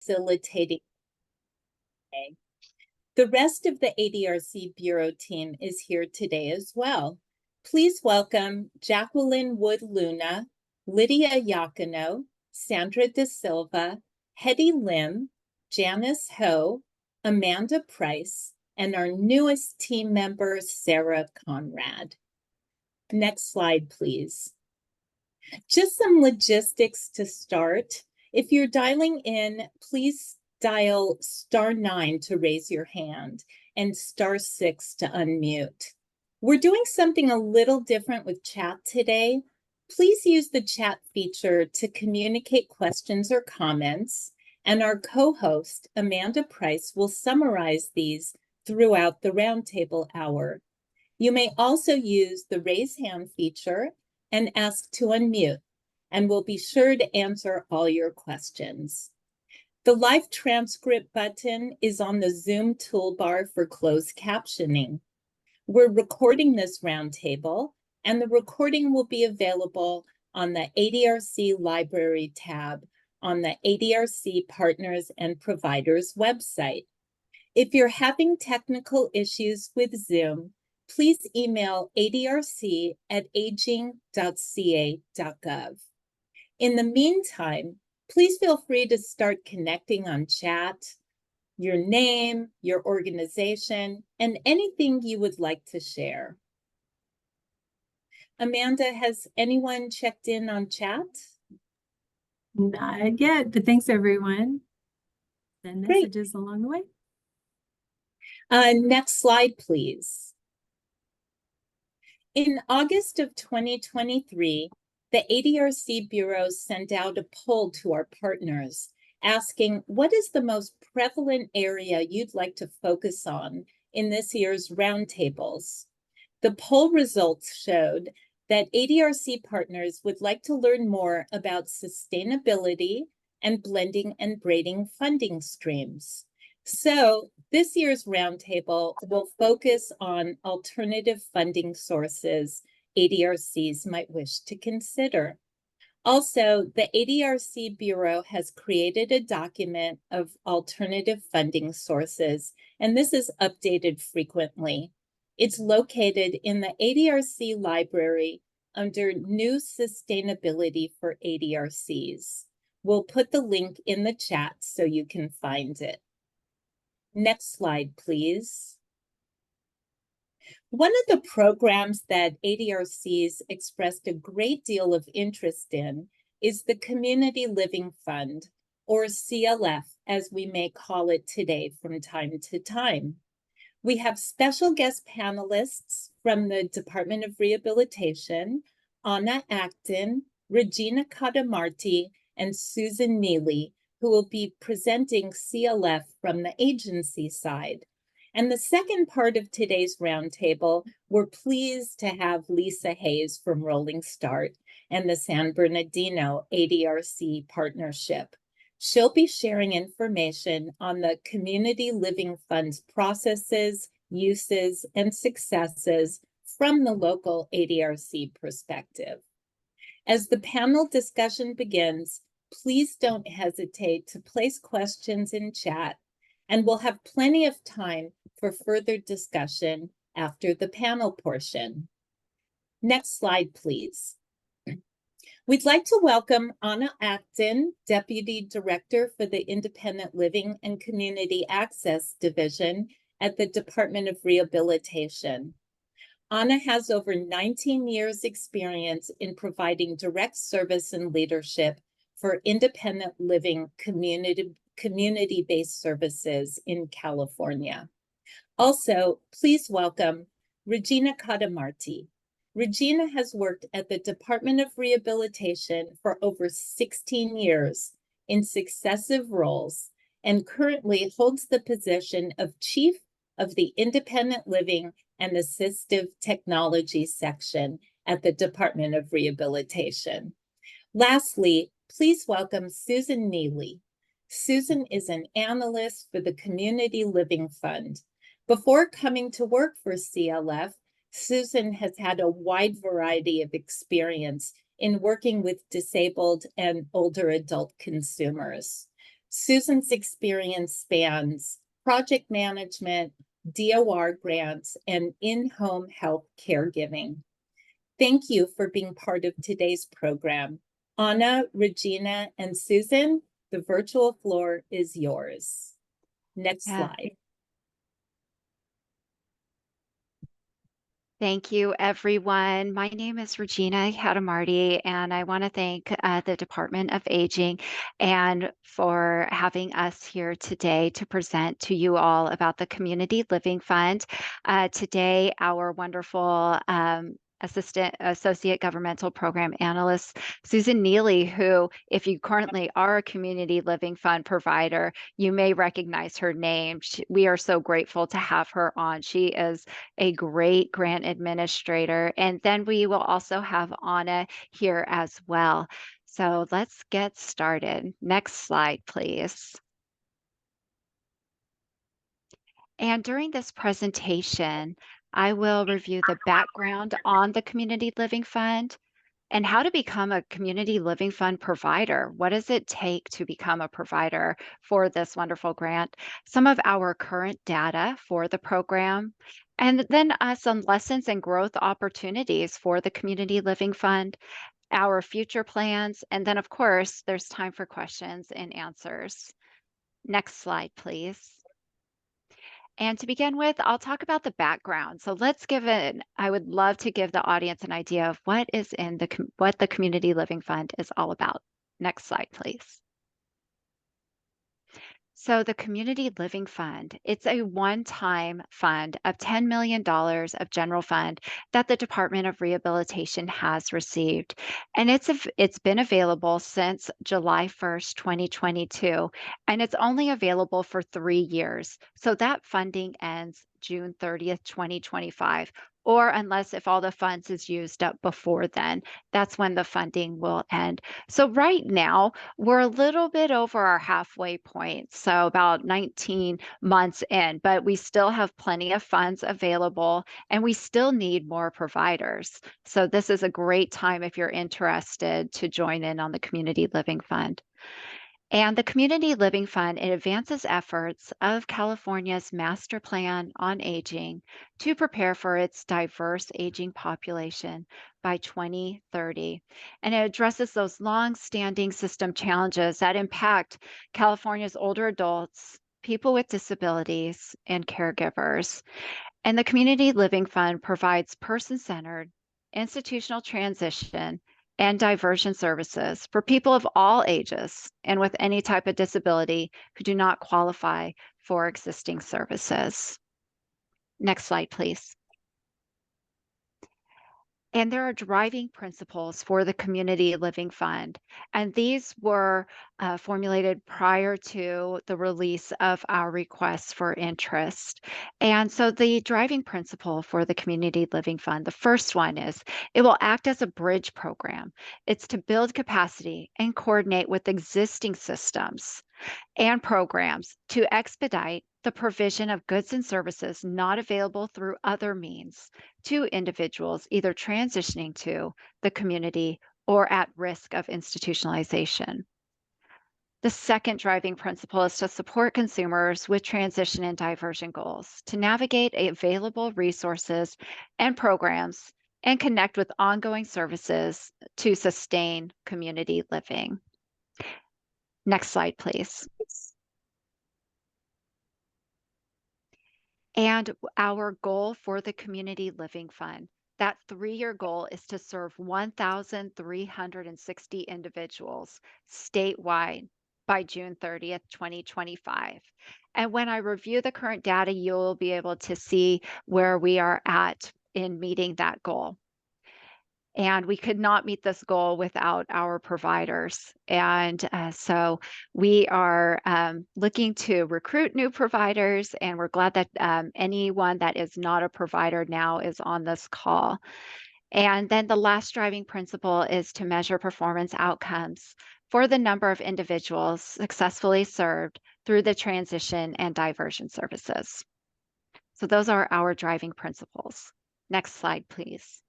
facilitating. The rest of the ADRC Bureau team is here today as well. Please welcome Jacqueline Wood Luna, Lydia Iacchino, Sandra De Silva, Hetty Lim, Janice Ho, Amanda Price, and our newest team member, Sarah Conrad. Next slide, please. Just some logistics to start. If you're dialing in, please dial *9 to raise your hand and *6 to unmute. We're doing something a little different with chat today. Please use the chat feature to communicate questions or comments, and our co-host, Amanda Price, will summarize these throughout the roundtable hour. You may also use the raise hand feature and ask to unmute, and we'll be sure to answer all your questions. The live transcript button is on the Zoom toolbar for closed captioning. We're recording this roundtable, and the recording will be available on the ADRC Library tab on the ADRC Partners and Providers website. If you're having technical issues with Zoom, please email adrc@aging.ca.gov. In the meantime, please feel free to start connecting on chat, your name, your organization, and anything you would like to share. Amanda, has anyone checked in on chat? Not yet, but thanks everyone. Send messages along the way. Next slide, please. In August of 2023, the ADRC Bureau sent out a poll to our partners asking, what is the most prevalent area you'd like to focus on in this year's roundtables? The poll results showed that ADRC partners would like to learn more about sustainability and blending and braiding funding streams. So this year's roundtable will focus on alternative funding sources ADRCs might wish to consider. Also, the ADRC Bureau has created a document of alternative funding sources, and this is updated frequently. It's located in the ADRC library under New Sustainability for ADRCs. We'll put the link in the chat so you can find it. Next slide, please. One of the programs that ADRCs expressed a great deal of interest in is the Community Living Fund, or CLF, as we may call it today from time to time. We have special guest panelists from the Department of Rehabilitation, Anna Acton, Regina Cadamarti, and Susan Neely, who will be presenting CLF from the agency side. And the second part of today's roundtable, we're pleased to have Lisa Hayes from Rolling Start and the San Bernardino ADRC partnership. She'll be sharing information on the Community Living Fund's processes, uses, and successes from the local ADRC perspective. As the panel discussion begins, please don't hesitate to place questions in chat, and we'll have plenty of time for further discussion after the panel portion. Next slide, please. We'd like to welcome Anna Acton, Deputy Director for the Independent Living and Community Access Division at the Department of Rehabilitation. Anna has over 19 years' experience in providing direct service and leadership for independent living community-based services in California. Also, please welcome Regina Cadamarti. Regina has worked at the Department of Rehabilitation for over 16 years in successive roles and currently holds the position of Chief of the Independent Living and Assistive Technology section at the Department of Rehabilitation. Lastly, please welcome Susan Neely. Susan is an analyst for the Community Living Fund. Before coming to work for CLF, Susan has had a wide variety of experience in working with disabled and older adult consumers. Susan's experience spans project management, DOR grants, and in-home health caregiving. Thank you for being part of today's program. Anna, Regina, and Susan, the virtual floor is yours. Next slide. Thank you, everyone. My name is Regina Hadamardi, and I want to thank the Department of Aging and for having us here today to present to you all about the Community Living Fund. Today, our wonderful Associate Governmental Program Analyst, Susan Neely, who, if you currently are a Community Living Fund provider, you may recognize her name. We are so grateful to have her on. She is a great grant administrator. And then we will also have Anna here as well. So let's get started. Next slide, please. And during this presentation, I will review the background on the Community Living Fund and how to become a Community Living Fund provider. What does it take to become a provider for this wonderful grant? Some of our current data for the program, and then some lessons and growth opportunities for the Community Living Fund, our future plans, and then, of course, there's time for questions and answers. Next slide, please. And to begin with, I'll talk about the background. So I would love to give the audience an idea of what the Community Living Fund is all about. Next slide, please. So the Community Living Fund, it's a one-time fund of $10 million of general fund that the Department of Rehabilitation has received. And it's been available since July 1st, 2022, and it's only available for 3 years. So that funding ends June 30th, 2025, or unless if all the funds is used up before then, that's when the funding will end. So right now, we're a little bit over our halfway point, so about 19 months in, but we still have plenty of funds available and we still need more providers. So this is a great time if you're interested to join in on the Community Living Fund. And the Community Living Fund, it advances efforts of California's Master Plan on Aging to prepare for its diverse aging population by 2030. And it addresses those long-standing system challenges that impact California's older adults, people with disabilities, and caregivers. And the Community Living Fund provides person-centered institutional transition and diversion services for people of all ages and with any type of disability who do not qualify for existing services. Next slide, please. And there are driving principles for the Community Living Fund. And these were formulated prior to the release of our requests for interest. And so the driving principle for the Community Living Fund, the first one is it will act as a bridge program. It's to build capacity and coordinate with existing systems and programs to expedite the provision of goods and services not available through other means to individuals either transitioning to the community or at risk of institutionalization. The second driving principle is to support consumers with transition and diversion goals, to navigate available resources and programs, and connect with ongoing services to sustain community living. Next slide, please. And our goal for the Community Living Fund, that 3-year goal is to serve 1,360 individuals statewide by June 30th, 2025. And when I review the current data, you'll be able to see where we are at in meeting that goal. And we could not meet this goal without our providers. And so we are looking to recruit new providers, and we're glad that anyone that is not a provider now is on this call. And then the last driving principle is to measure performance outcomes for the number of individuals successfully served through the transition and diversion services. So those are our driving principles. Next slide, please.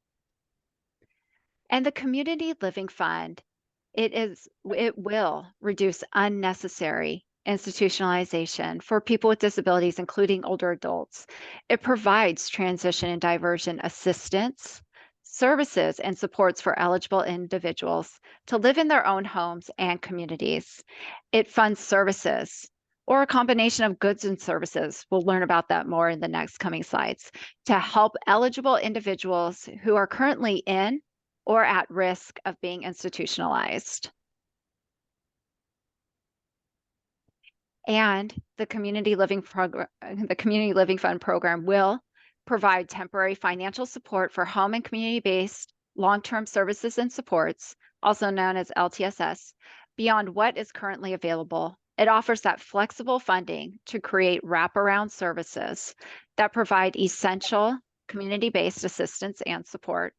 And the Community Living Fund, it will reduce unnecessary institutionalization for people with disabilities, including older adults. It provides transition and diversion assistance, services, and supports for eligible individuals to live in their own homes and communities. It funds services or a combination of goods and services. We'll learn about that more in the next coming slides to help eligible individuals who are currently in or at risk of being institutionalized. And the Community Living Fund program will provide temporary financial support for home and community-based long-term services and supports, also known as LTSS, beyond what is currently available. It offers that flexible funding to create wraparound services that provide essential community-based assistance and support.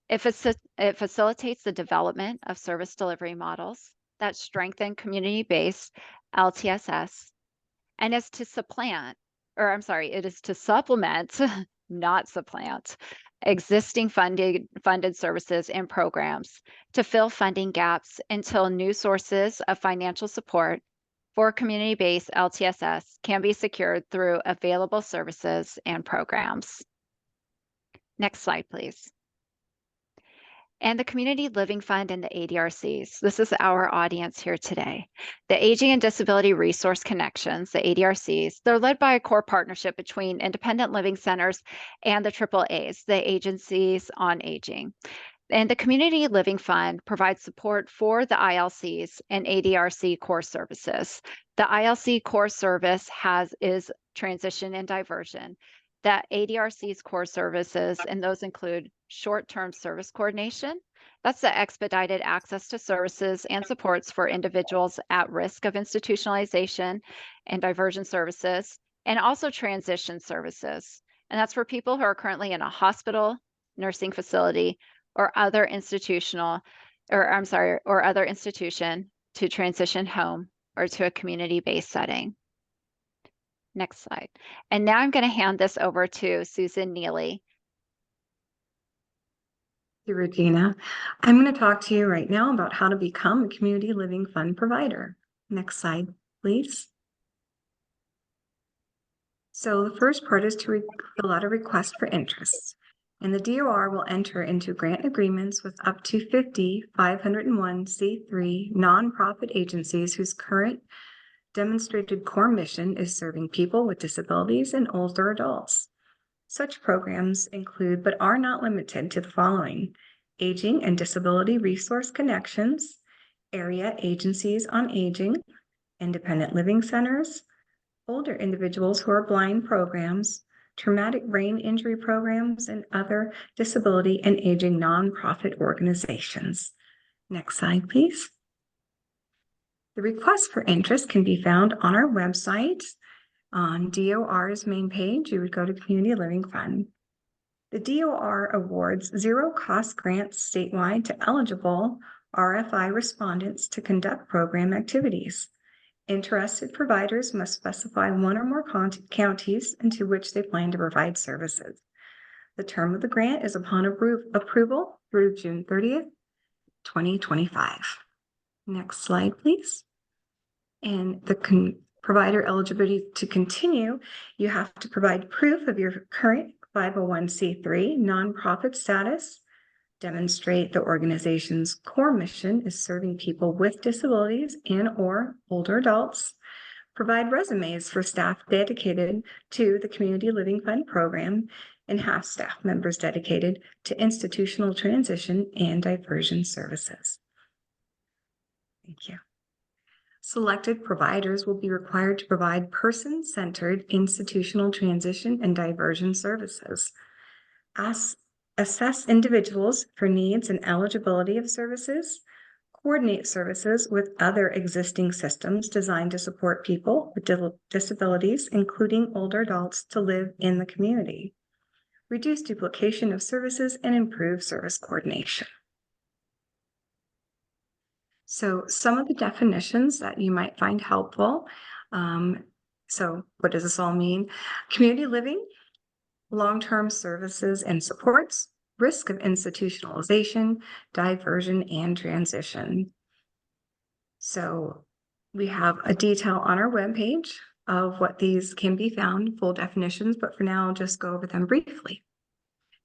It facilitates the development of service delivery models that strengthen community-based LTSS, and it is to supplement, not supplant, existing funded services and programs to fill funding gaps until new sources of financial support for community-based LTSS can be secured through available services and programs. Next slide, please. And the Community Living Fund and the ADRCs. This is our audience here today. The Aging and Disability Resource Connections, the ADRCs, they're led by a core partnership between independent living centers and the AAAs, the Agencies on Aging. And the Community Living Fund provides support for the ILCs and ADRC core services. The ILC core service is transition and diversion. The ADRC's core services, and those include short-term service coordination. That's the expedited access to services and supports for individuals at risk of institutionalization and diversion services, and also transition services. And that's for people who are currently in a hospital, nursing facility, or other institution to transition home or to a community-based setting. Next slide. And now I'm going to hand this over to Susan Neely. Thank you, Regina. I'm going to talk to you right now about how to become a Community Living Fund provider. Next slide, please. So the first part is to fill out a request for interest. And the DOR will enter into grant agreements with up to 50 501c3 nonprofit agencies whose current demonstrated core mission is serving people with disabilities and older adults. Such programs include, but are not limited to, the following: Aging and Disability Resource Connections, Area Agencies on Aging, Independent Living Centers, Older Individuals Who Are Blind programs, Traumatic Brain Injury programs, and other disability and aging nonprofit organizations. Next slide, please. The request for interest can be found on our website. On DOR's main page, you would go to Community Living Fund. The DOR awards zero-cost grants statewide to eligible RFI respondents to conduct program activities. Interested providers must specify one or more counties into which they plan to provide services. The term of the grant is upon approval through June 30th, 2025. Next slide, please. And the provider eligibility to continue, you have to provide proof of your current 501c3 nonprofit status, demonstrate the organization's core mission is serving people with disabilities and or older adults, provide resumes for staff dedicated to the Community Living Fund program, and have staff members dedicated to institutional transition and diversion services. Thank you. Selected providers will be required to provide person-centered institutional transition and diversion services. Assess individuals for needs and eligibility of services. Coordinate services with other existing systems designed to support people with disabilities, including older adults, to live in the community. Reduce duplication of services and improve service coordination. So some of the definitions that you might find helpful. So what does this all mean? Community living, long-term services and supports, risk of institutionalization, diversion, and transition. So We have a detail on our webpage of what these can be found, full definitions, but for now, I'll just go over them briefly.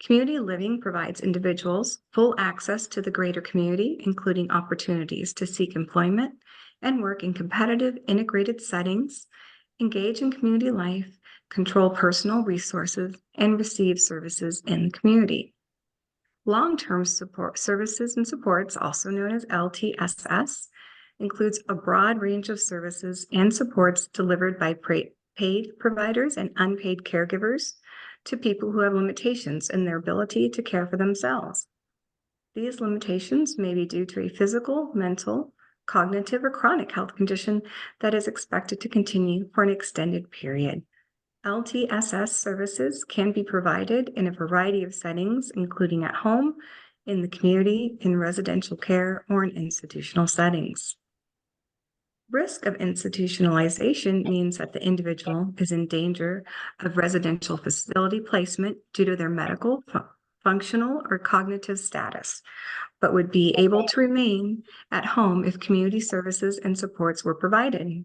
Community living provides individuals full access to the greater community, including opportunities to seek employment and work in competitive, integrated settings, engage in community life, control personal resources, and receive services in the community. Long-term support services and supports, also known as LTSS, includes a broad range of services and supports delivered by paid providers and unpaid caregivers to people who have limitations in their ability to care for themselves. These limitations may be due to a physical, mental, cognitive, or chronic health condition that is expected to continue for an extended period. LTSS services can be provided in a variety of settings, including at home, in the community, in residential care, or in institutional settings. Risk of institutionalization means that the individual is in danger of residential facility placement due to their medical, functional, or cognitive status, but would be able to remain at home if community services and supports were provided.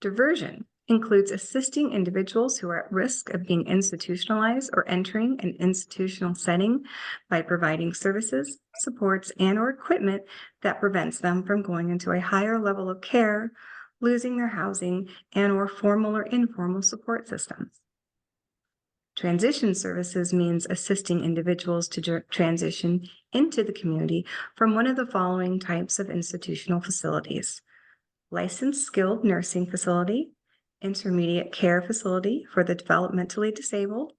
Diversion includes assisting individuals who are at risk of being institutionalized or entering an institutional setting by providing services, supports, and/or equipment that prevents them from going into a higher level of care, losing their housing, and/or formal or informal support systems. Transition services means assisting individuals to transition into the community from one of the following types of institutional facilities: licensed skilled nursing facility, intermediate care facility for the developmentally disabled,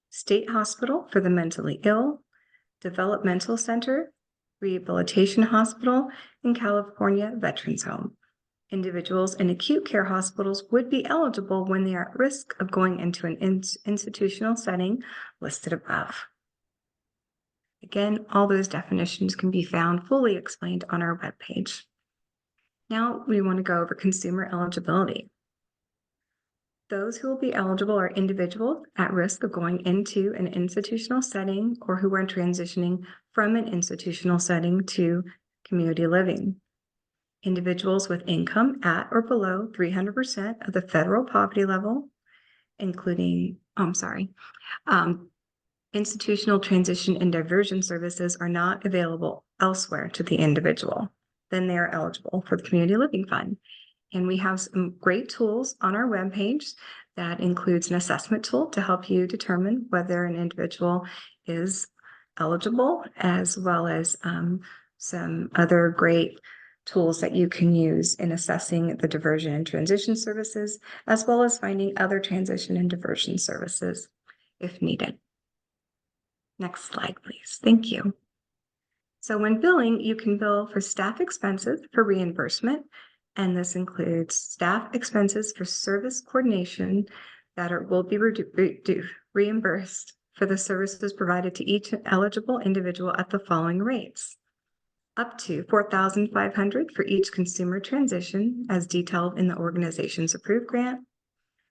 state hospital for the mentally ill, developmental center, rehabilitation hospital, and California Veterans Home. Individuals in acute care hospitals would be eligible when they are at risk of going into an institutional setting listed above. Again, all those definitions can be found fully explained on our webpage. Now we want to go over consumer eligibility. Those who will be eligible are individuals at risk of going into an institutional setting or who are transitioning from an institutional setting to community living. Individuals with income at or below 300% of the federal poverty level, including, institutional transition and diversion services are not available elsewhere to the individual. Then they are eligible for the Community Living Fund. And we have some great tools on our webpage that includes an assessment tool to help you determine whether an individual is eligible, as well as some other great tools that you can use in assessing the diversion and transition services, as well as finding other transition and diversion services if needed. Next slide, please. Thank you. So when billing, you can bill for staff expenses for reimbursement, and this includes staff expenses for service coordination that will be reimbursed for the services provided to each eligible individual at the following rates: up to $4,500 for each consumer transition as detailed in the organization's approved grant,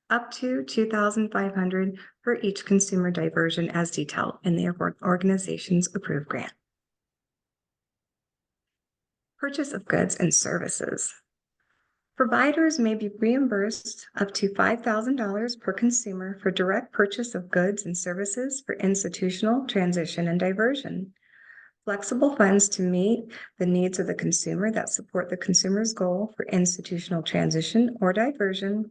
up to $2,500 for each consumer diversion as detailed in the organization's approved grant. Purchase of goods and services. Providers may be reimbursed up to $5,000 per consumer for direct purchase of goods and services for institutional transition and diversion. Flexible funds to meet the needs of the consumer that support the consumer's goal for institutional transition or diversion.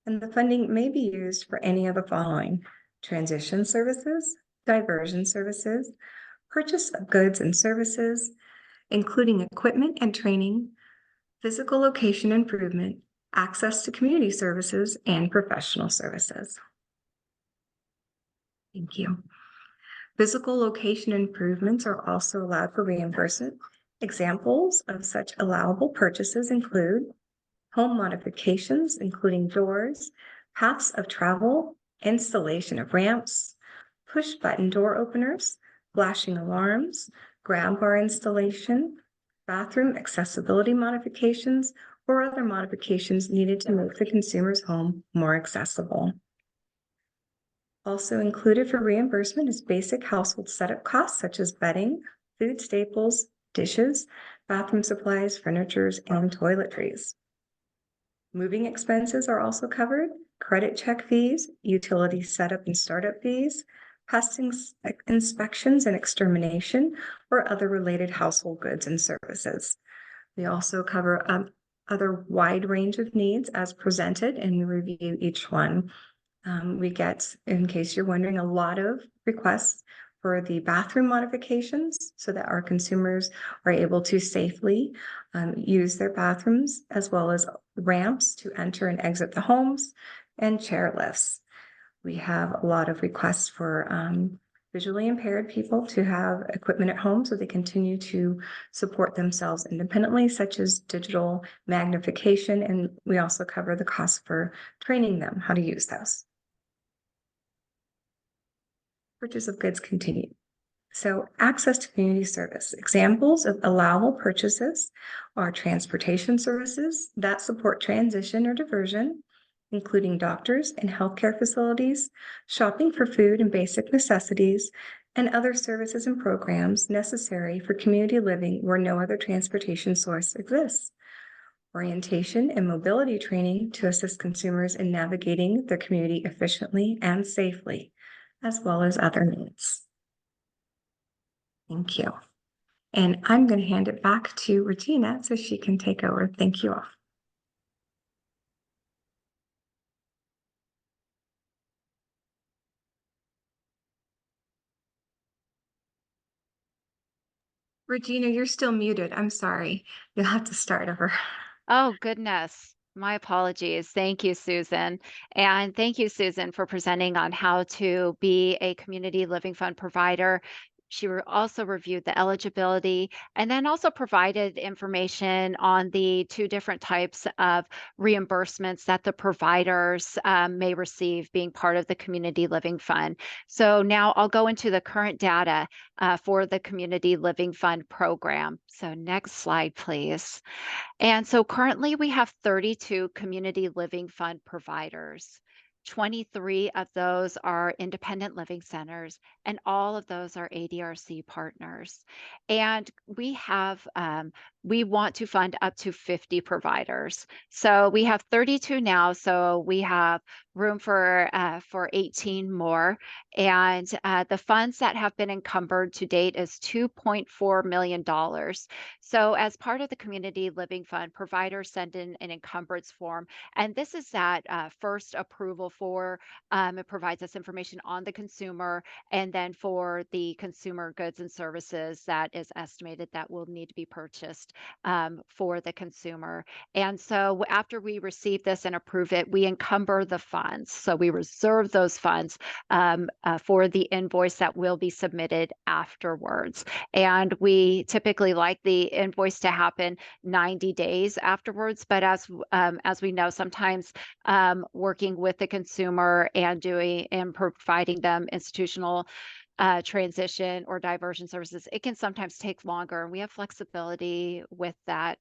And the funding may be used for any of the following: transition services, diversion services, purchase of goods and services, including equipment and training, physical location improvement, access to community services, and professional services. Thank you. Physical location improvements are also allowed for reimbursement. Examples of such allowable purchases include home modifications, including doors, paths of travel, installation of ramps, push-button door openers, flashing alarms, grab bar installation, bathroom accessibility modifications, or other modifications needed to make the consumer's home more accessible. Also included for reimbursement is basic household setup costs such as bedding, food staples, dishes, bathroom supplies, furnitures, and toiletries. Moving expenses are also covered, credit check fees, utility setup and startup fees, pest inspections and extermination, or other related household goods and services. We also cover other wide range of needs as presented, and we review each one. We get, in case you're wondering, a lot of requests for the bathroom modifications so that our consumers are able to safely use their bathrooms, as well as ramps to enter and exit the homes, and chair lifts. We have a lot of requests for visually impaired people to have equipment at home so they continue to support themselves independently, such as digital magnification, and we also cover the cost for training them how to use those. Purchase of goods continued. So access to community service. Examples of allowable purchases are transportation services that support transition or diversion, including doctors and healthcare facilities, shopping for food and basic necessities, and other services and programs necessary for community living where no other transportation source exists. Orientation and mobility training to assist consumers in navigating their community efficiently and safely, as well as other needs. Thank you. And I'm going to hand it back to Regina so she can take over. Thank you all. Regina, you're still muted. I'm sorry. You'll have to start over. Oh, goodness. My apologies. Thank you, Susan. And thank you, Susan, for presenting on how to be a community living fund provider. She also reviewed the eligibility and then also provided information on the two different types of reimbursements that the providers may receive being part of the community living fund. So now I'll go into the current data for the community living fund program. So next slide, please. And so currently we have 32 community living fund providers. 23 of those are independent living centers, and all of those are ADRC partners. And we want to fund up to 50 providers. So we have 32 now, so we have room for 18 more. And the funds that have been encumbered to date is $2.4 million. So as part of the Community Living Fund, providers send in an encumbrance form, and this is that first approval for, it provides us information on the consumer, and then for the consumer goods and services that is estimated that will need to be purchased for the consumer. And so after we receive this and approve it, we encumber the funds. So we reserve those funds for the invoice that will be submitted afterwards. And we typically like the invoice to happen 90 days afterwards. But as we know, sometimes working with the consumer and providing them institutional transition or diversion services, it can sometimes take longer. And we have flexibility with that.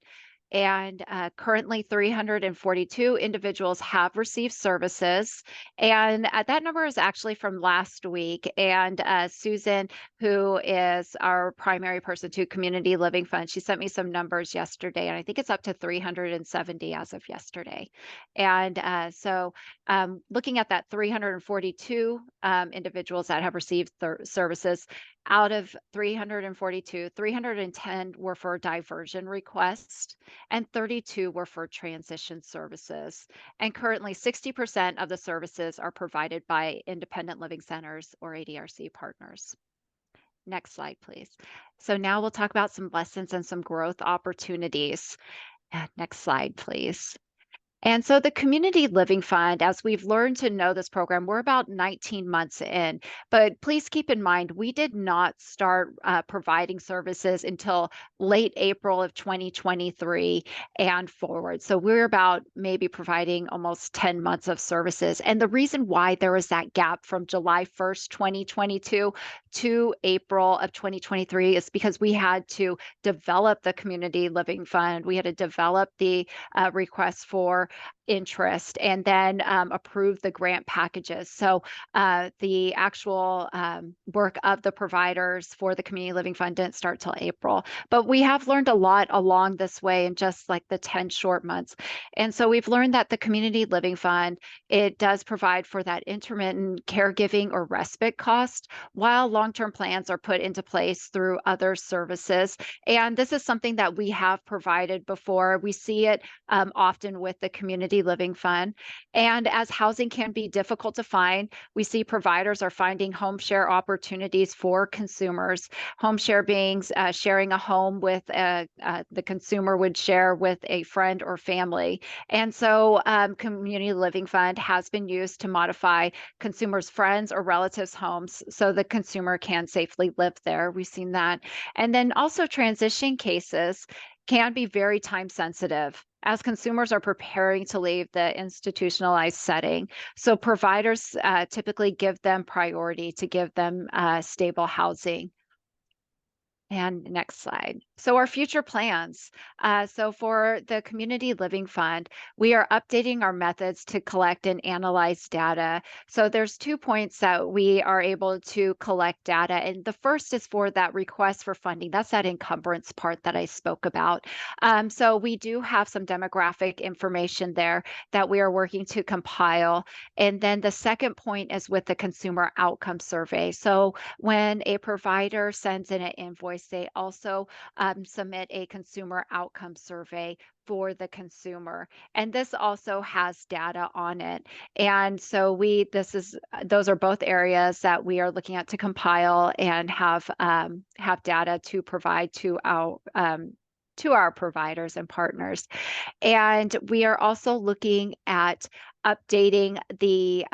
And currently 342 individuals have received services. And that number is actually from last week. And Susan, who is our primary person to Community Living Fund, she sent me some numbers yesterday, and I think it's up to 370 as of yesterday. And so looking at that 342 individuals that have received services, out of 342, 310 were for diversion requests and 32 were for transition services. And currently 60% of the services are provided by independent living centers or ADRC partners. Next slide, please. So now we'll talk about some lessons and some growth opportunities. Next slide, please. And so the Community Living Fund, as we've learned to know this program, we're about 19 months in. But please keep in mind, we did not start providing services until late April of 2023 and forward. So we're about maybe providing almost 10 months of services. And the reason why there was that gap from July 1st, 2022 to April of 2023 is because we had to develop the Community Living Fund. We had to develop the requests for interest and then approve the grant packages. So the actual work of the providers for the Community Living Fund didn't start till April. But we have learned a lot along this way in just like the 10 short months. And so we've learned that the Community Living Fund, it does provide for that intermittent caregiving or respite cost, while long-term plans are put into place through other services. And this is something that we have provided before. We see it often with the Community Living Fund. And as housing can be difficult to find, we see providers are finding home share opportunities for consumers. Home share being sharing a home with the consumer would share with a friend or family. And so Community Living Fund has been used to modify consumers' friends or relatives' homes so the consumer can safely live there. We've seen that. And then also transition cases can be very time sensitive as consumers are preparing to leave the institutionalized setting. So providers typically give them priority to give them stable housing. And next slide. So our future plans. So for the Community Living Fund, we are updating our methods to collect and analyze data. So there's 2 points that we are able to collect data. And the first is for that request for funding. That's that encumbrance part that I spoke about. So we do have some demographic information there that we are working to compile. And then the second point is with the consumer outcome survey. So when a provider sends in an invoice, they also submit a consumer outcome survey for the consumer. And this also has data on it. And so those are both areas that we are looking at to compile and have data to provide to our providers and partners. And we are also looking at updating the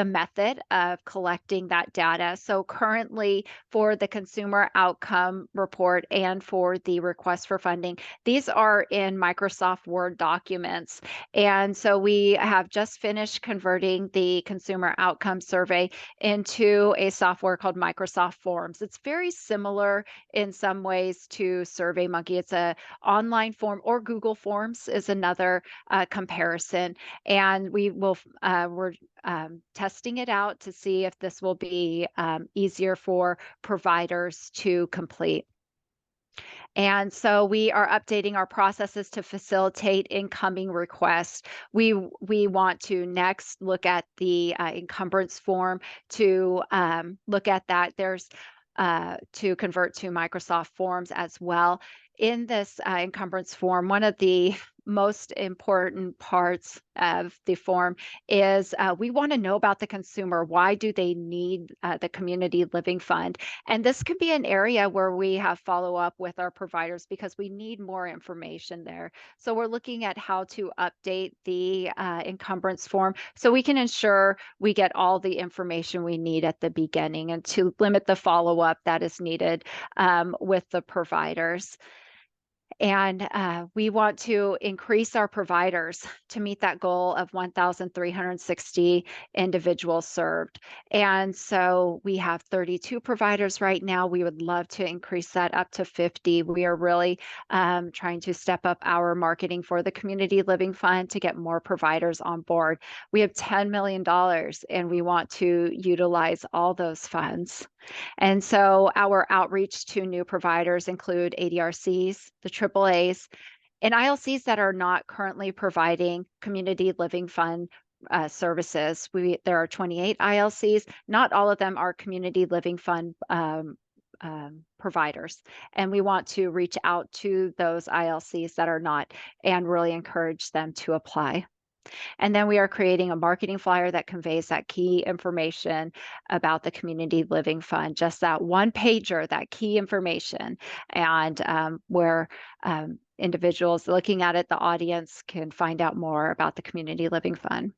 method of collecting that data. So currently for the consumer outcome report and for the request for funding, these are in Microsoft Word documents. And so we have just finished converting the consumer outcome survey into a software called Microsoft Forms. It's very similar in some ways to SurveyMonkey. It's a online form, or Google Forms is another comparison. And we're testing it out to see if this will be easier for providers to complete. And so we are updating our processes to facilitate incoming requests. We want to next look at the encumbrance form to look at that. There's to convert to Microsoft Forms as well. In this encumbrance form, one of the most important parts of the form is we want to know about the consumer. Why do they need the Community Living Fund? And this could be an area where we have follow up with our providers because we need more information there. So we're looking at how to update the encumbrance form so we can ensure we get all the information we need at the beginning and to limit the follow up that is needed with the providers. And we want to increase our providers to meet that goal of 1,360 individuals served. And so we have 32 providers right now. We would love to increase that up to 50. We are really trying to step up our marketing for the Community Living Fund to get more providers on board. We have $10 million and we want to utilize all those funds. And so our outreach to new providers include ADRCs, the AAAs, and ILCs that are not currently providing Community Living Fund services. There are 28 ILCs. Not all of them are Community Living Fund providers. And we want to reach out to those ILCs that are not and really encourage them to apply. And then we are creating a marketing flyer that conveys that key information about the Community Living Fund, just that one pager, that key information, and where individuals looking at it, the audience can find out more about the Community Living Fund.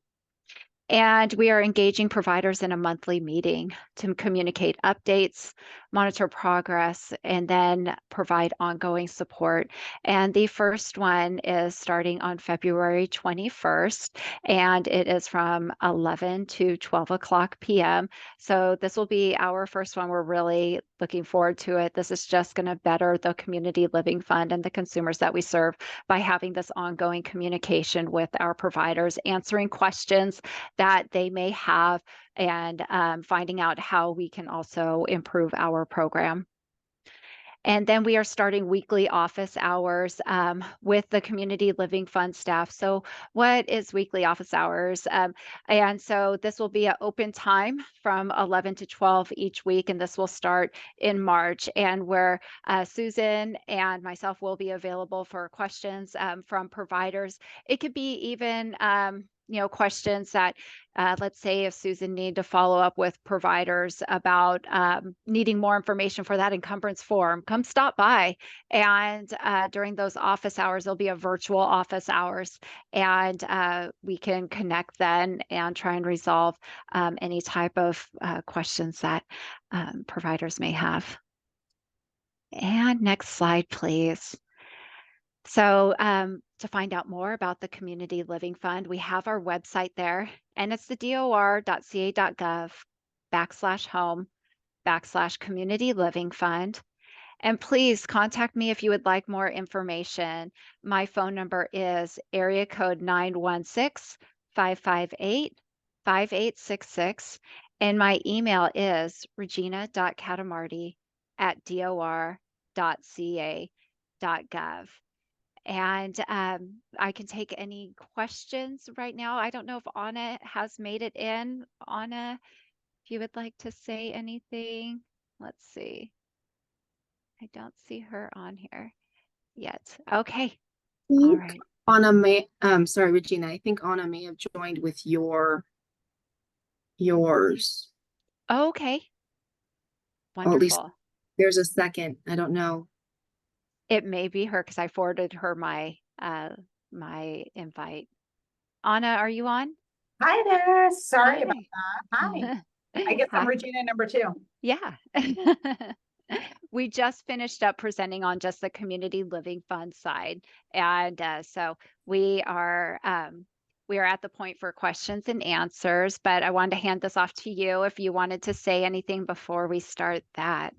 And we are engaging providers in a monthly meeting to communicate updates, monitor progress, and then provide ongoing support. And the first one is starting on February 21st, and it is from 11 to 12 o'clock p.m. So this will be our first one. We're really looking forward to it. This is just going to better the community living fund and the consumers that we serve by having this ongoing communication with our providers, answering questions that they may have, and finding out how we can also improve our program. And then we are starting weekly office hours with the Community Living Fund staff. So what is weekly office hours? And so this will be an open time from 11 to 12 each week, and this will start in March, and where Susan and myself will be available for questions from providers. It could be even questions that, let's say if Susan needed to follow up with providers about needing more information for that encumbrance form, come stop by. And during those office hours, there'll be a virtual office hours, and we can connect then and try and resolve any type of questions that providers may have. And next slide, please. So to find out more about the Community Living Fund, we have our website there, and it's the dor.ca.gov/home/Community Living Fund. And please contact me if you would like more information. My phone number is area code 916-558-5866, and my email is regina.catamarti@dor.ca.gov. And I can take any questions right now. I don't know if Anna has made it in. Anna, if you would like to say anything, let's see. I don't see her on here yet. Okay. All right. Anna may, sorry, Regina, I think Anna may have joined with yours. Okay. Or at least Wonderful. there's a second. I don't know. It may be her because I forwarded her my my invite. Anna, are you on? Hi there. Sorry about Hi. that. Hi. I guess I'm Hi. Regina number 2. Yeah. We just finished up presenting on just the Community Living Fund side. And so we are at the point for questions and answers, but I wanted to hand this off to you if you wanted to say anything before we start that.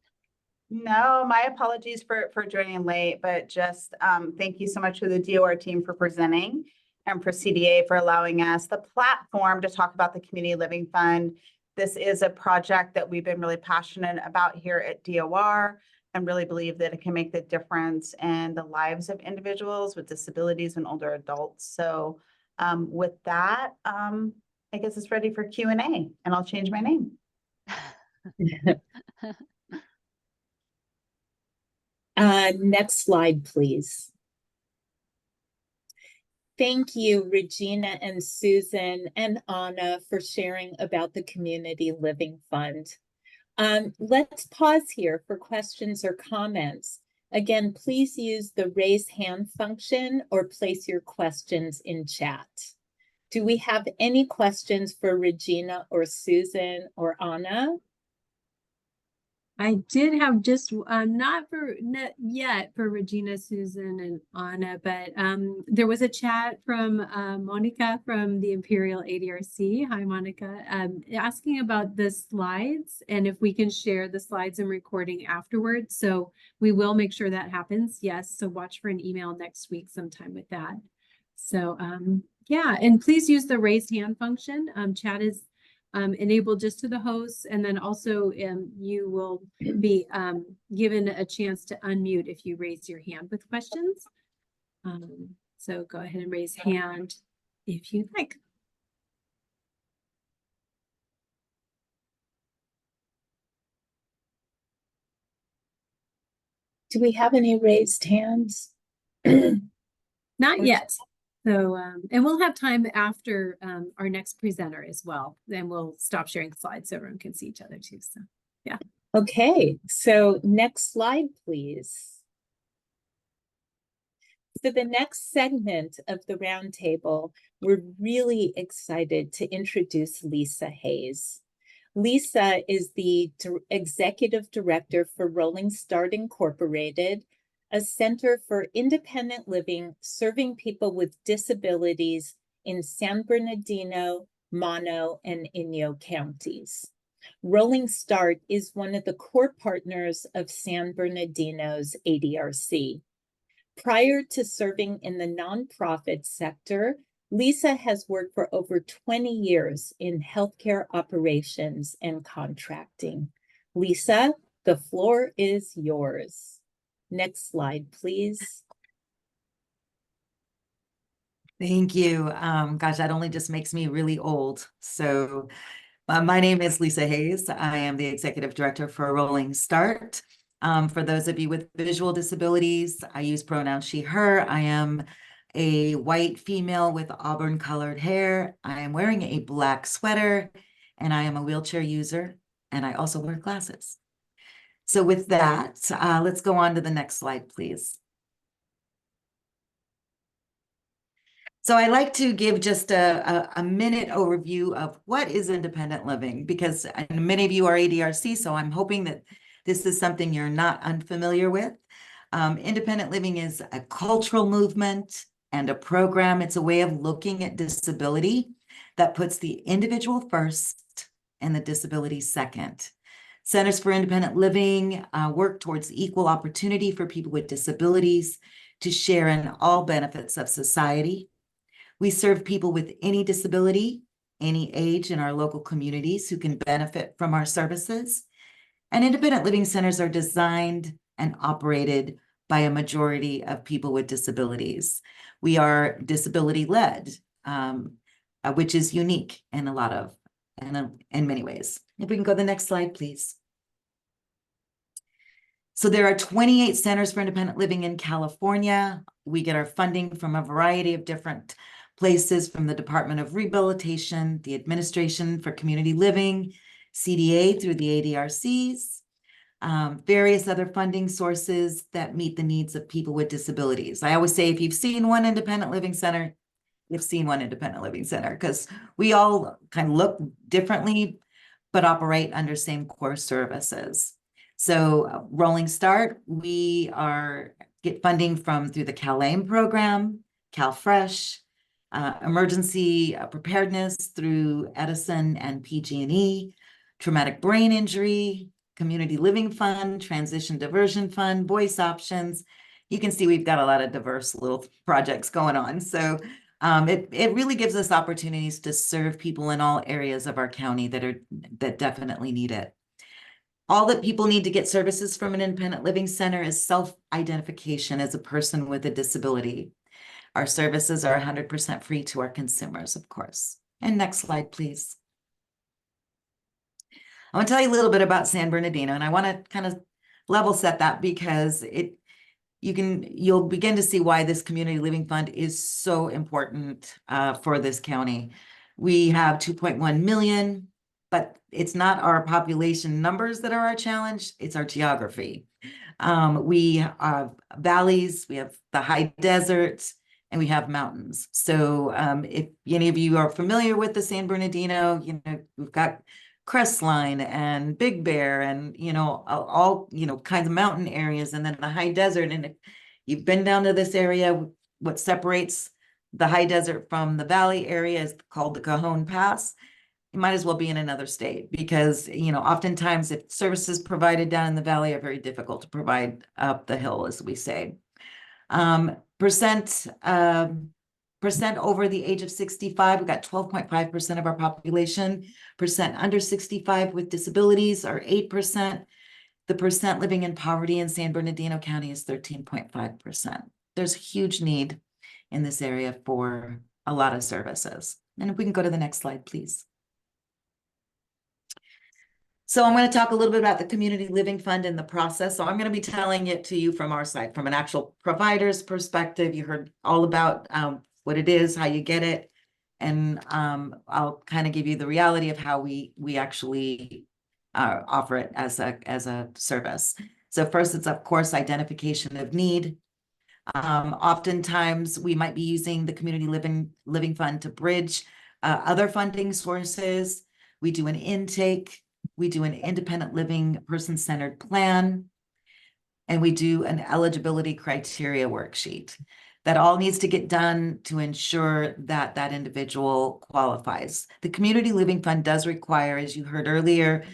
No, my apologies for joining late, but just thank you so much to the DOR team for presenting, and for CDA for allowing us the platform to talk about the Community Living Fund. This is a project that we've been really passionate about here at DOR, and really believe that it can make the difference in the lives of individuals with disabilities and older adults. So with that, I guess it's ready for Q&A, and I'll change my name. Next slide, please. Thank you, Regina and Susan and Anna, for sharing about the Community Living Fund. Let's pause here for questions or comments. Again, please use the raise hand function or place your questions in chat. Do we have any questions for Regina or Susan or Anna? I did have just not yet for Regina, Susan, and Anna, but there was a chat from Monica from the Imperial ADRC. Hi, Monica, asking about the slides and if we can share the slides and recording afterwards. So we will make sure that happens. Yes, so watch for an email next week sometime with that. So yeah, and please use the raise hand function. Chat is enabled just to the hosts, and then also you will be given a chance to unmute if you raise your hand with questions. So go ahead and raise hand if you'd like. Do we have any raised hands? Not yet. So, and we'll have time after our next presenter as well. Then we'll stop sharing slides so everyone can see each other too. So, yeah. Okay, so next slide, please. So the next segment of the roundtable, we're really excited to introduce Lisa Hayes. Lisa is the Executive Director for Rolling Start Incorporated, a center for independent living serving people with disabilities in San Bernardino, Mono, and Inyo counties. Rolling Start is one of the core partners of San Bernardino's ADRC. Prior to serving in the nonprofit sector, Lisa has worked for over 20 years in healthcare operations and contracting. Lisa, the floor is yours. Next slide, please. Thank you. Gosh, that only just makes me really old. So my name is Lisa Hayes. I am the Executive Director for Rolling Start. For those of you with visual disabilities, I use pronouns she, her. I am a white female with auburn colored hair. I am wearing a black sweater, and I am a wheelchair user, and I also wear glasses. So with that, let's go on to the next slide, please. So I like to give just a minute overview of what is independent living, because many of you are ADRC, so I'm hoping that this is something you're not unfamiliar with. Independent living is a cultural movement and a program. It's a way of looking at disability that puts the individual first and the disability second. Centers for Independent Living work towards equal opportunity for people with disabilities to share in all benefits of society. We serve people with any disability, any age in our local communities who can benefit from our services. And independent living centers are designed and operated by a majority of people with disabilities. We are disability-led, which is unique in in many ways. If we can go to the next slide, please. So there are 28 centers for independent living in California. We get our funding from a variety of different places, from the Department of Rehabilitation, the Administration for Community Living, CDA through the ADRCs, various other funding sources that meet the needs of people with disabilities. I always say, if you've seen one independent living center, you've seen one independent living center, because we all kind of look differently, but operate under same core services. So Rolling Start, we get funding through the CalAIM program, CalFresh, emergency preparedness through Edison and PG&E, traumatic brain injury, community living fund, transition diversion fund, voice options. You can see we've got a lot of diverse little projects going on. So it really gives us opportunities to serve people in all areas of our county that definitely need it. All that people need to get services from an independent living center is self-identification as a person with a disability. Our services are 100% free to our consumers, of course. And next slide, please. I want to tell you a little bit about San Bernardino, and I want to kind of level set that, because you'll begin to see why this community living fund is so important for this county. We have 2.1 million, but it's not our population numbers that are our challenge, it's our geography. We have valleys, we have the high deserts, and we have mountains. So if any of you are familiar with the San Bernardino, we've got Crestline and Big Bear and, all, kinds of mountain areas, and then the high desert. And if you've been down to this area, what separates the high desert from the valley area is called the Cajon Pass. You might as well be in another state, because, oftentimes if services provided down in the valley are very difficult to provide up the hill, as we say. Percent over the age of 65, we've got 12.5% of our population. Percent under 65 with disabilities are 8%. The percent living in poverty in San Bernardino County is 13.5%. There's a huge need in this area for a lot of services. And if we can go to the next slide, please. So I'm going to talk a little bit about the Community Living Fund and the process. So I'm going to be telling it to you from our side, from an actual provider's perspective. You heard all about what it is, how you get it, and I'll kind of give you the reality of how we actually offer it as a service. So first, it's of course identification of need. Oftentimes, we might be using the Community Living Fund to bridge other funding sources. We do an intake. We do an independent living person-centered plan, and we do an eligibility criteria worksheet. That all needs to get done to ensure that that individual qualifies. The Community Living Fund does require, as you heard earlier,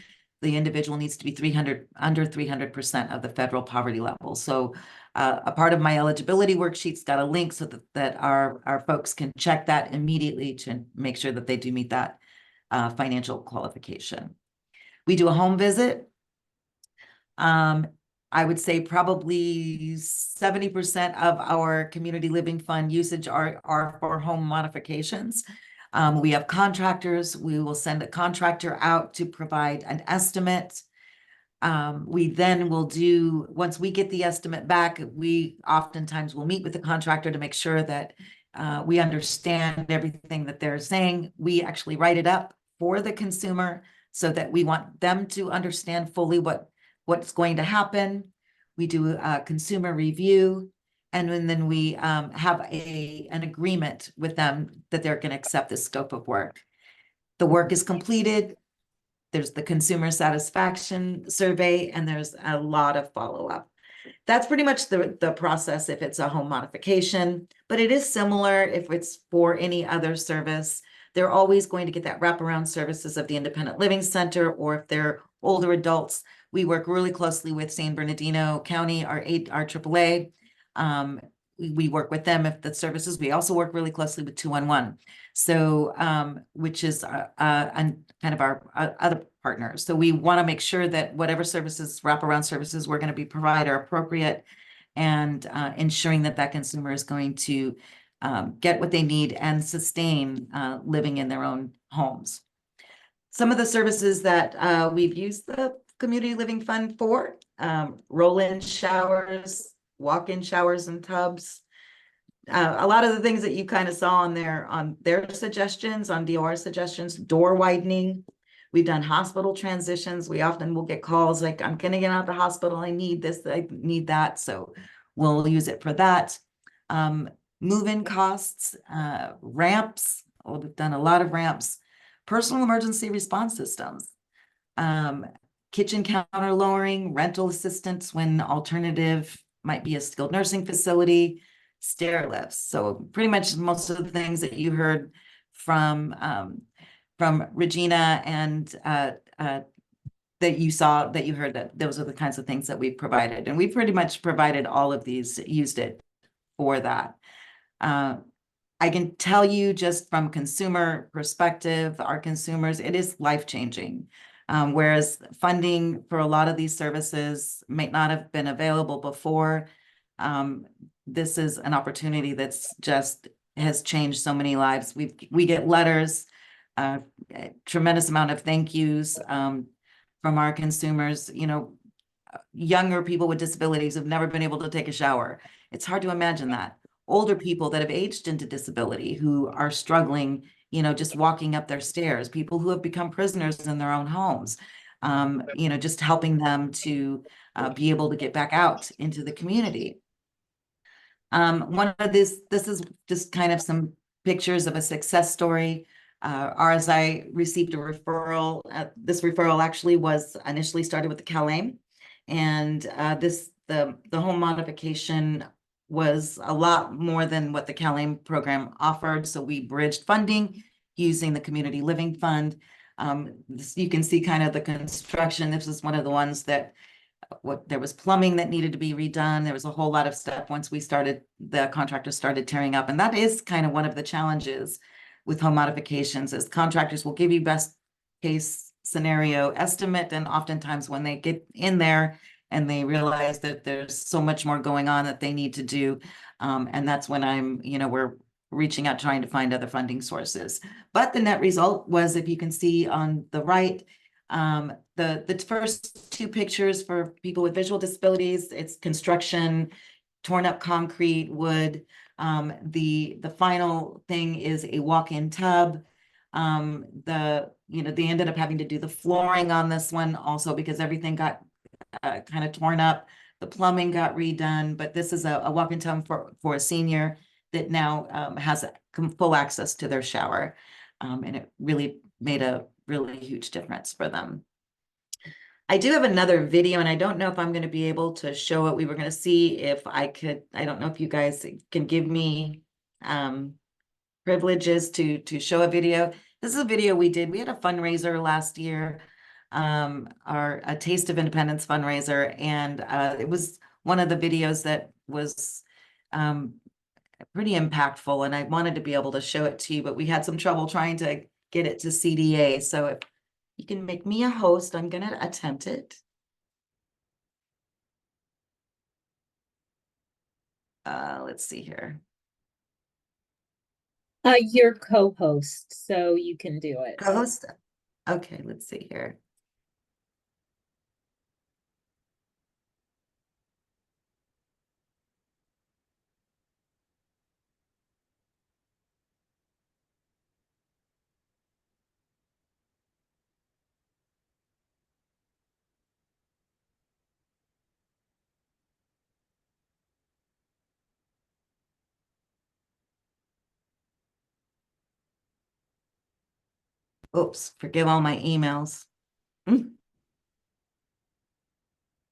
the individual needs to be under 300% of the federal poverty level. So a part of my eligibility worksheet's got a link so that our folks can check that immediately to make sure that they do meet that financial qualification. We do a home visit. I would say probably 70% of our Community Living Fund usage are for home modifications. We have contractors. We will send a contractor out to provide an estimate. We then will do, once we get the estimate back, we oftentimes will meet with the contractor to make sure that we understand everything that they're saying. We actually write it up for the consumer so that we want them to understand fully what's going to happen. We do a consumer review, and then we have an agreement with them that they're going to accept the scope of work. The work is completed. There's the consumer satisfaction survey, and there's a lot of follow-up. That's pretty much the process if it's a home modification, but it is similar if it's for any other service. They're always going to get that wraparound services of the Independent Living Center, or if they're older adults, we work really closely with San Bernardino County, our AAA. We work with them if the services. We also work really closely with 211, so which is kind of our other partners. So we want to make sure that whatever services, wraparound services, we're going to be provide are appropriate, and ensuring that that consumer is going to get what they need and sustain living in their own homes. Some of the services that we've used the Community Living Fund for: roll-in showers, walk-in showers and tubs. A lot of the things that you kind of saw on their suggestions, on DOR suggestions: door widening. We've done hospital transitions. We often will get calls like, I'm gonna get out of the hospital, I need this, I need that. So we'll use it for that. Move-in costs, ramps. We've done a lot of ramps. Personal emergency response systems. Kitchen counter lowering, rental assistance when alternative might be a skilled nursing facility, stair lifts. So pretty much most of the things that you heard from Regina and that you heard, that those are the kinds of things that we've provided. And we pretty much provided all of these, used it for that. I can tell you just from consumer perspective, our consumers, it is life-changing. Whereas funding for a lot of these services might not have been available before, this is an opportunity that's just has changed so many lives. We get letters, a tremendous amount of thank yous from our consumers. You know, younger people with disabilities have never been able to take a shower. It's hard to imagine that. Older people that have aged into disability who are struggling, you know, just walking up their stairs, people who have become prisoners in their own homes, you know, just helping them to be able to get back out into the community. One of this is just kind of some pictures of a success story. RSI received a referral. This referral actually was initially started with the CalAIM, and the home modification was a lot more than what the CalAIM program offered. So we bridged funding using the Community Living Fund. You can see kind of the construction. This is one of the ones that there was plumbing that needed to be redone. There was a whole lot of stuff once we started, the contractor started tearing up. And that is kind of one of the challenges with home modifications, is contractors will give you best case scenario estimate. And oftentimes when they get in there and they realize that there's so much more going on that they need to do. And that's when we're reaching out, trying to find other funding sources. But the net result was, if you can see on the right, the first two pictures for people with visual disabilities, it's construction, torn up concrete, wood. The final thing is a walk-in tub. They ended up having to do the flooring on this one also because everything got kind of torn up. The plumbing got redone, but this is a walk-in tub for a senior that now has full access to their shower. And it really made a really huge difference for them. I do have another video, and I don't know if I'm going to be able to show it. We were going to see if I could, I don't know if you guys can give me privileges to show a video. This is a video we did. We had a fundraiser last year, a Taste of Independence fundraiser, and it was one of the videos that was pretty impactful, and I wanted to be able to show it to you, but we had some trouble trying to get it to CDA. So if you can make me a host, I'm going to attempt it. Let's see here. You're co-host, so you can do it. Co-host? Okay, let's see here. Oops, forgive all my emails.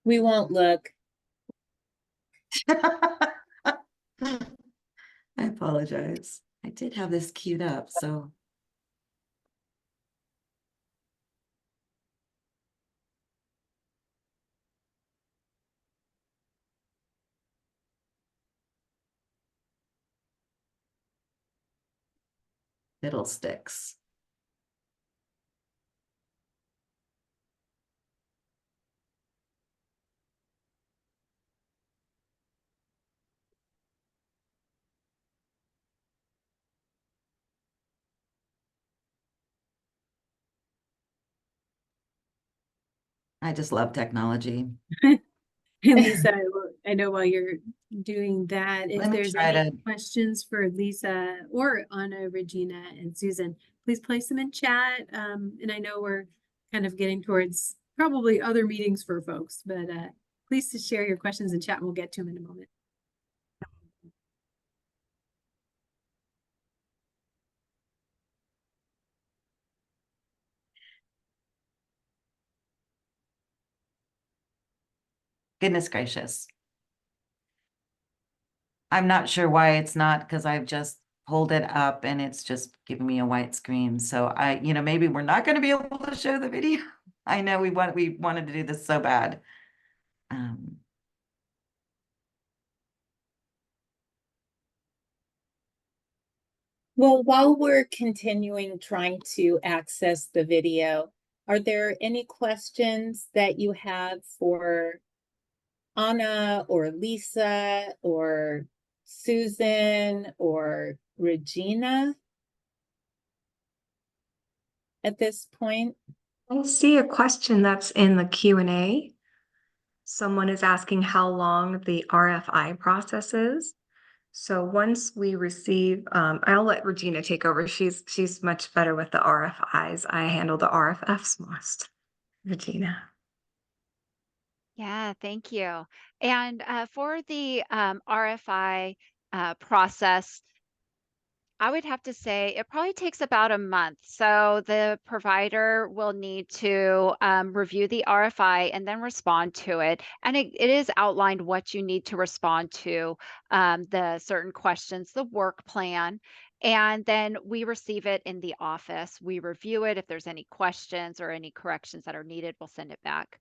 We won't look. I apologize. I did have this queued up, so. Fiddlesticks. I just love technology. And Lisa, I know while you're doing that, if Let me there's try any to- questions for Lisa or Anna, Regina, and Susan, please place them in chat. And I know we're kind of getting towards probably other meetings for folks, but please to share your questions in chat and we'll get to them in a moment. Goodness gracious. I'm not sure why it's not, because I've just pulled it up and it's just giving me a white screen. So maybe we're not going to be able to show the video. I know we wanted to do this so bad. Well, while we're continuing trying to access the video, are there any questions that you have for Anna or Lisa or Susan or Regina at this point? I see a question that's in the Q&A. Someone is asking how long the RFI process is. So once we receive, I'll let Regina take over. She's much better with the RFIs. I handle the RFFs most. Regina. Yeah, thank you. And for the RFI process, I would have to say it probably takes about a month. So the provider will need to review the RFI and then respond to it. And it is outlined what you need to respond to, the certain questions, the work plan. And then we receive it in the office. We review it. If there's any questions or any corrections that are needed, we'll send it back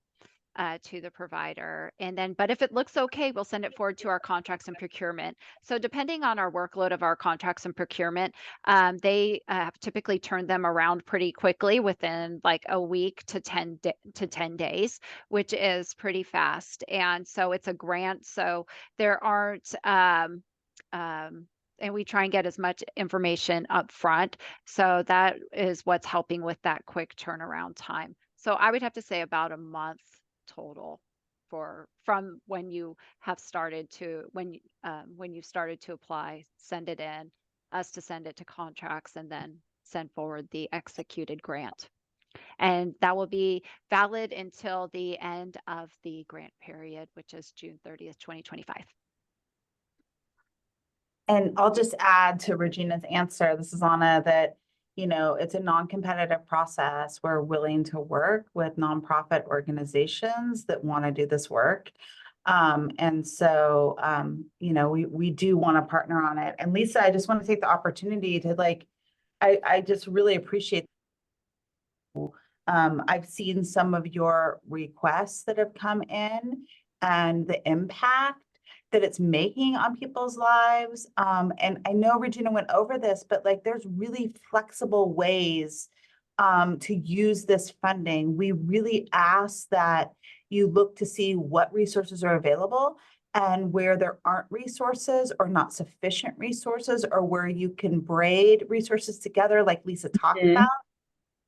to the provider. And then, but if it looks okay, we'll send it forward to our contracts and procurement. So depending on our workload of our contracts and procurement, they typically turn them around pretty quickly within like a week to 10 days, which is pretty fast. And so it's a grant. So there aren't, and we try and get as much information up front. So that is what's helping with that quick turnaround time. So I would have to say about a month total from when you have started to when you started to apply, send it in, us to send it to contracts, and then send forward the executed grant. And that will be valid until the end of the grant period, which is June 30th, 2025. And I'll just add to Regina's answer, this is Anna, that you know, it's a non-competitive process. We're willing to work with nonprofit organizations that want to do this work. And so, you know, we do want to partner on it. And Lisa, I just want to take the opportunity to like, I just really appreciate. I've seen some of your requests that have come in and the impact that it's making on people's lives. And I know Regina went over this, but like there's really flexible ways to use this funding. We really ask that you look to see what resources are available, and where there aren't resources or not sufficient resources, or where you can braid resources together, like Lisa talked about,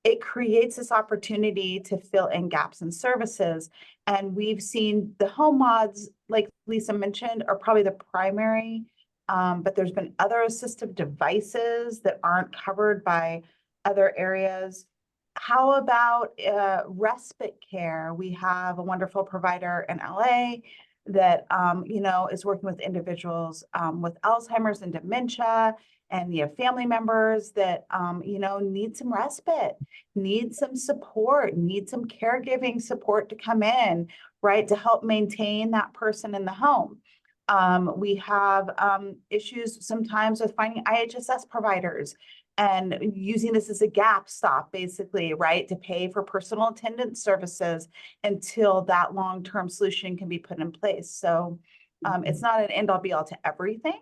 it creates this opportunity to fill in gaps in services. And we've seen the home mods, like Lisa mentioned, are probably the primary, but there's been other assistive devices that aren't covered by other areas. How about respite care? We have a wonderful provider in LA that you know, is working with individuals with Alzheimer's and dementia, and you have family members that you know, need some respite, need some support, need some caregiving support to come in, right, to help maintain that person in the home. We have issues sometimes with finding IHSS providers and using this as a gap stop, basically, right, to pay for personal attendance services until that long-term solution can be put in place. So it's not an end all be all to everything,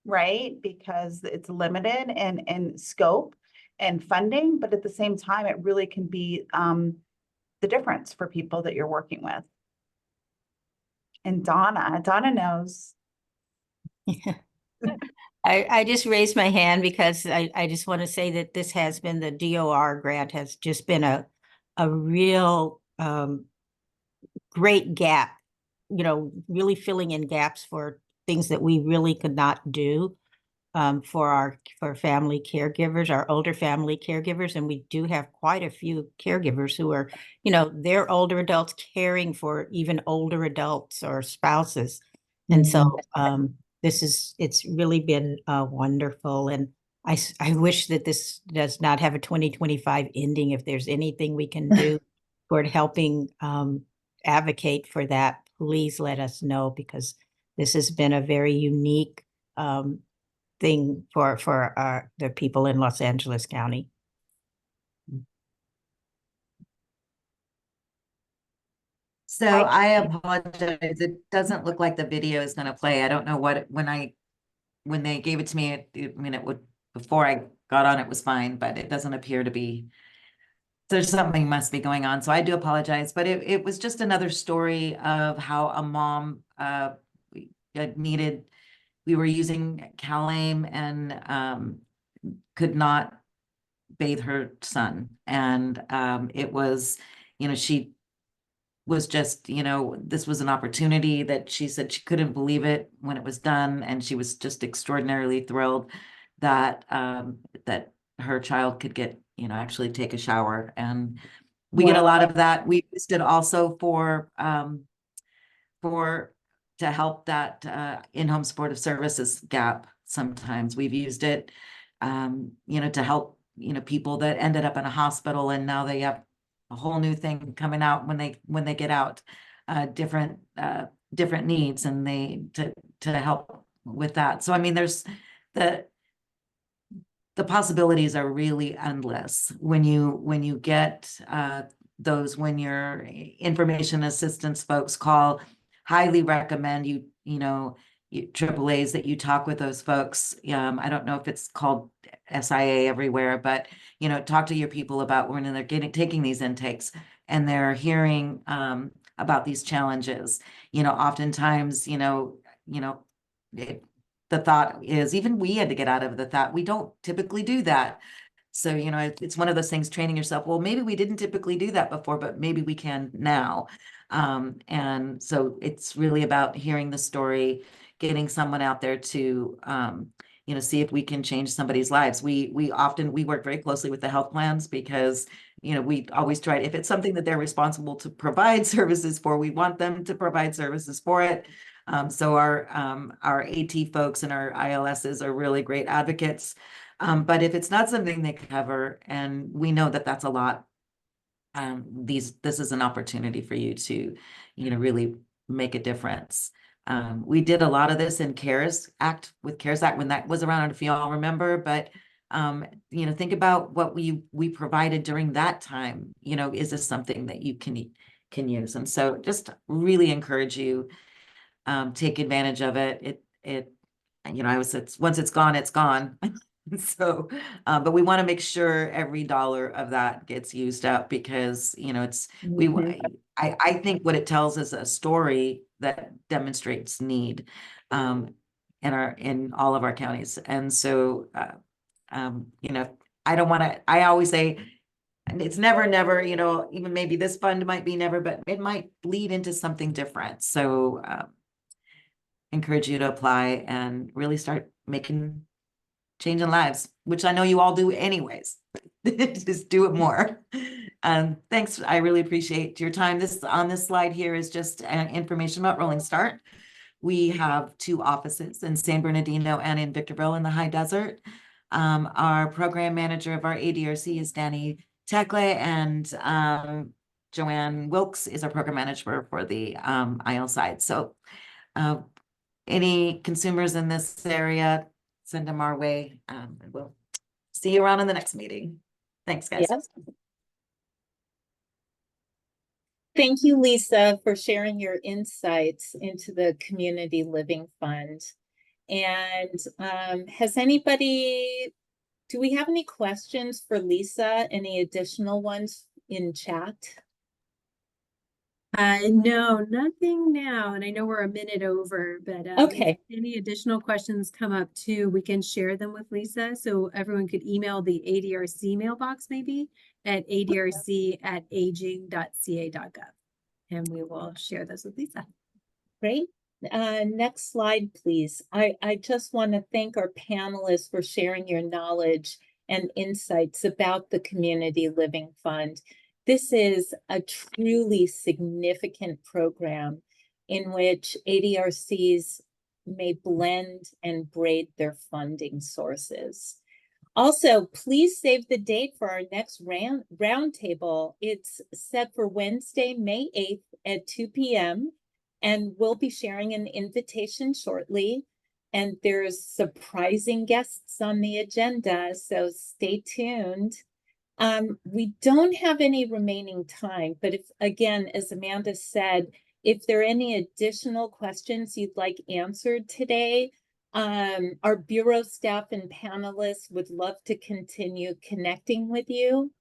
right, because it's limited in scope and funding, but at the same time, it really can be the difference for people that you're working with. And Donna knows. I just raised my hand because I just want to say that this has been, the DOR grant has just been a real great gap, you know, really filling in gaps for things that we really could not do for family caregivers, our older family caregivers. And we do have quite a few caregivers who are, you know, they're older adults caring for even older adults or spouses. And so it's really been wonderful. And I wish that this does not have a 2025 ending. If there's anything we can do toward helping advocate for that, please let us know, because this has been a very unique thing for the people in Los Angeles County. So I apologize. It doesn't look like the video is going to play. I don't know what, when they gave it to me, I mean, it would, before I got on, it was fine, but it doesn't appear to be. There's something must be going on. So I do apologize, but it was just another story of how a mom we were using Cal-Aim and could not bathe her son. And it was, you know, she was just, you know, this was an opportunity that she said she couldn't believe it when it was done. And she was just extraordinarily thrilled that that her child could get, you know, actually take a shower. And we get a lot of that. We used it also for to help that in-home supportive services gap. Sometimes we've used it, you know, to help, you know, people that ended up in a hospital and now they have a whole new thing coming out when they get out, different needs, and they to help with that. So I mean, there's the possibilities are really endless when you get those, when your information assistance folks call. Highly recommend you know, AAAs that you talk with those folks. I don't know if it's called SIA everywhere, but you know, talk to your people about when they're taking these intakes and they're hearing about these challenges. You know, oftentimes, you know, the thought is, even we had to get out of the thought, we don't typically do that. So, you know, it's one of those things, training yourself. Well, maybe we didn't typically do that before, but maybe we can now. And so it's really about hearing the story, getting someone out there to, you know, see if we can change somebody's lives. We work very closely with the health plans because, you know, we always try, if it's something that they're responsible to provide services for, we want them to provide services for it. So our AT folks and our ILSs are really great advocates But if it's not something they cover, and we know that that's a lot, this is an opportunity for you to, really make a difference. We did a lot of this in CARES Act, when that was around, if you all remember, but think about what we provided during that time. Is this something that you can use? And so just really encourage you, take advantage of it. Once it's gone, it's gone. So, but we want to make sure every dollar of that gets used up, because, I think what it tells is a story that demonstrates need, in all of our counties. And so, I always say, and it's never, never, even maybe this fund might be never, but it might bleed into something different. So, encourage you to apply and really start changing lives, which I know you all do anyways. Just do it more. Thanks. I really appreciate your time. On this slide here is just information about Rolling Start. We have 2 offices in San Bernardino and in Victorville in the high desert. Our program manager of our ADRC is Danny Tekle, and Joanne Wilkes is our program manager for the IL side. So any consumers in this area, send them our way. We'll see you around in the next meeting. Thanks, guys. Yes. Thank you, Lisa, for sharing your insights into the Community Living Fund. And do we have any questions for Lisa? Any additional ones in chat? No, nothing now. And I know we're a minute over, but Okay. if any additional questions come up too, we can share them with Lisa. So everyone could email the ADRC mailbox maybe at adrc@aging.ca.gov. And we will share those with Lisa. Great. Next slide, please. I just want to thank our panelists for sharing your knowledge and insights about the Community Living Fund. This is a truly significant program in which ADRCs may blend and braid their funding sources. Also, please save the date for our next roundtable. It's set for Wednesday, May 8th at 2 p.m. And we'll be sharing an invitation shortly. And there's surprising guests on the agenda, so stay tuned. We don't have any remaining time, but if, again, as Amanda said, if there are any additional questions you'd like answered today, our bureau staff and panelists would love to continue connecting with you.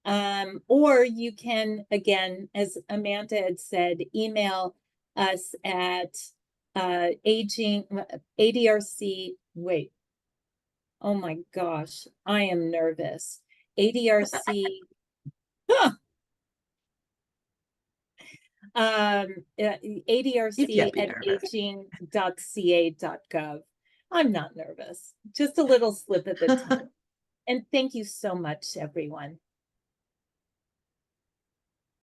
Or you can, again, as Amanda had said, email us at ADRC, wait, oh my gosh, I am nervous. ADRC, ADRC@aging.ca.gov. I'm not nervous, just a little slip at the tongue. And thank you so much, everyone.